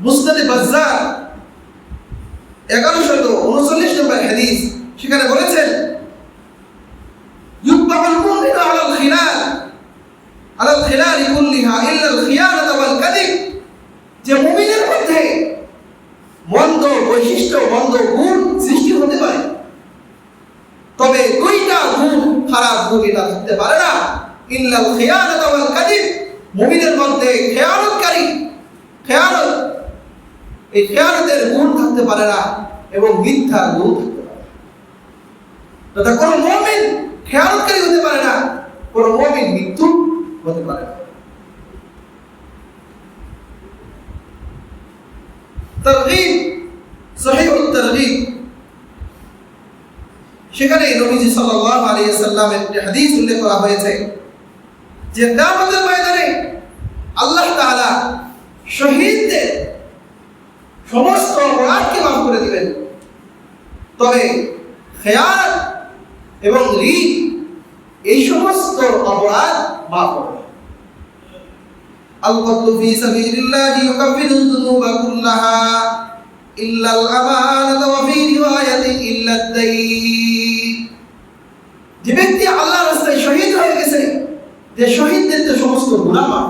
মুসনাদে বাজ্জার 1139 নম্বর হাদিস, সেখানে বলেছেন ইউতবাউল মুমিনু আলাল খিলাল কুল্লিহা ইল্লা আল খিয়ানাতা ওয়াল কাযিব, যে মুমিনের মধ্যে মন্দ বৈশিষ্ট্য, মন্দ গুণ সৃষ্টি হতে পারে, তবে দুইটা গুণ, খারাপ গুণ এটা থাকতে পারে না। ইল্লা আল খিয়ানাতা ওয়াল কাযিব, মুমিনের মধ্যে খেয়ানতকারী, খেয়ানত, এই খেয়ানতের গুণ থাকতে পারে না এবং মিথ্যা গুণ থাকতে পারে। তথা কোন মুমিন খেয়ানতকারী হতে পারে না, কোন মুমিন মিথ্যুক হতে পারে না। তারগীব, সহিহুত তারগীব, সেখানে নবীজি সাল্লাল্লাহু আলাইহি ওয়াসাল্লামের একটি হাদিস উল্লেখ করা হয়েছে যে কিয়ামতের ময়দানে আল্লাহ তাআলা শহীদদের সমস্ত অপরাধকে মাফ করে দিবেন, তবে খেয়ানত এবং ঋণ এই সমস্ত অপরাধ মাফ হবে না। আল-কতলু ফি সাবিলিল্লাহি ইউকাফিরু যুনুবা কুল্লাহা ইল্লা আল-আমানাতা ওয়া ফি রিওয়ায়াতিন ইল্লা আদ-দাইন, যে ব্যক্তি আল্লাহর রাস্তায় শহীদ হয়ে গেছে, যে শহীদদের তো সমস্ত গুনাহ মাফ,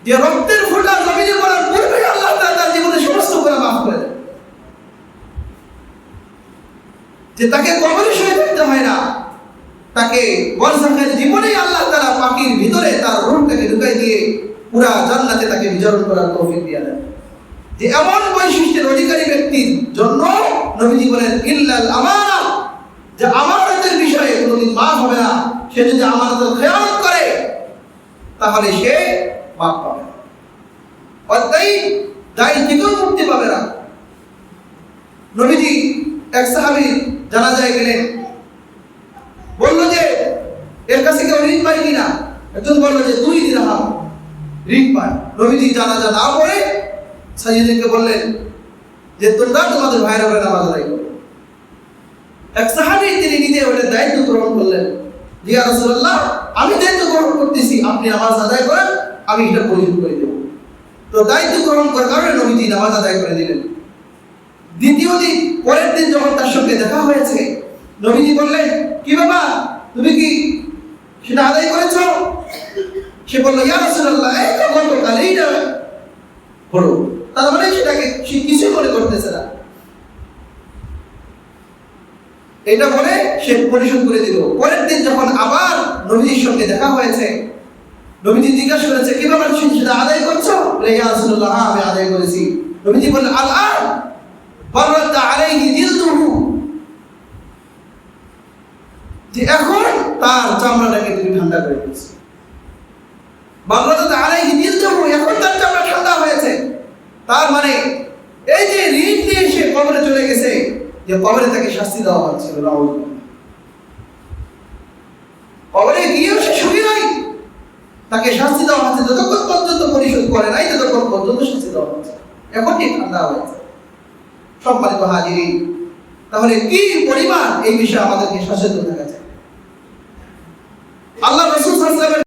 যে রক্তের ফোঁটা জমিনে পড়ার পূর্বে আল্লাহ তাআলা তার জীবনের সমস্ত গুনাহ মাফ করে দেন, যে তাকে কবরে শহীদ হতে হয় না, তাকে বরজাখের জীবনেই আল্লাহ তাআলা পাখির ভিতরে তার রূহটাকে ঢুকাই দিয়ে পুরা জান্নাতে তাকে বিচরণ করার তৌফিক দিয়ে দেন। যে এমন বৈশিষ্ট্যের অধিকারী ব্যক্তির জন্য নবীজি বলেন ইল্লাল আমানা, যে আমানতের বিষয়ে কোনোদিন মাফ হবে না। সে যদি আমানতের খেয়ানত করে তাহলে সে মাফ পাবে না, দায়ী থেকেও মুক্তি পাবে না। নবীজি এক সাহাবীর জানাজায় গেলেন, বললো যে এর কাছে কেউ ঋণ পায় কিনা? একজন বললো যে 2 দিরহাম ঋণ পায়। নবীজি জানাজা না পড়ে সাহাবীদেরকে বললেন যে তোমরা তোমাদের ভাইয়ের উপরে নামাজ আদায় করো। এক সাহাবী তিনি নিজে ওটা দায়িত্ব গ্রহণ করলেন, যে ইয়া রাসূলুল্লাহ, আমি দায়িত্ব গ্রহণ করতেছি, আপনি নামাজ আদায় করেন, আমি এটা পরিশোধ করে দেব। তো দায়িত্ব গ্রহণ করার কারণে নবীজি নামাজ আদায় করে দিলেন। দ্বিতীয় দিন, পরের দিন যখন তার সঙ্গে দেখা হয়েছে, নবীজি বললেন, কি বাবা, তুমি কি সেটা আদায় করেছো? সে বললো, ইয়া রাসূলুল্লাহ, এই তো গতকালই না হলো। তার মানে সেটাকে সে কিছু মনে করতেছে না, এটা বলে সে পরিশোধ করে দিল। পরের দিন যখন আবার নবীজির সঙ্গে দেখা হয়েছে, নবীজি জিজ্ঞাসা করেছে, কি বাবা, সেটা আদায় করছো? ইয়া রাসূলুল্লাহ, আমি আদায় করেছি। নবীজি বললেন, আল-আন বাররাত আলাইহি জিলদুহু, যে এখন তার চামড়াটাকে তুমি ঠান্ডা করে দিয়েছো। বাররাত আলাইহি জিলদুহু, এখন তার চামড়া ঠান্ডা হয়েছে। তার মানে এই যে ঋণ দিয়ে সে কবরে চলে গেছে, যে কবরে তাকে শাস্তি দেওয়া হচ্ছিল, কবরে গিয়েও সে সুখী নাই, তাকে শাস্তি দেওয়া হচ্ছে যতক্ষণ পর্যন্ত পরিশোধ করে নাই, ততক্ষণ পর্যন্ত শাস্তি দেওয়া হচ্ছে। এখন কি ঠান্ডা হয়েছে। সম্মানিত হাজিরিন, তাহলে কি পরিমাণ এই বিষয়ে আমাদেরকে সচেতন থাকা চাই। আল্লাহ রাসূল সাল্লাল্লাহু আলাইহি ওয়াসাল্লাম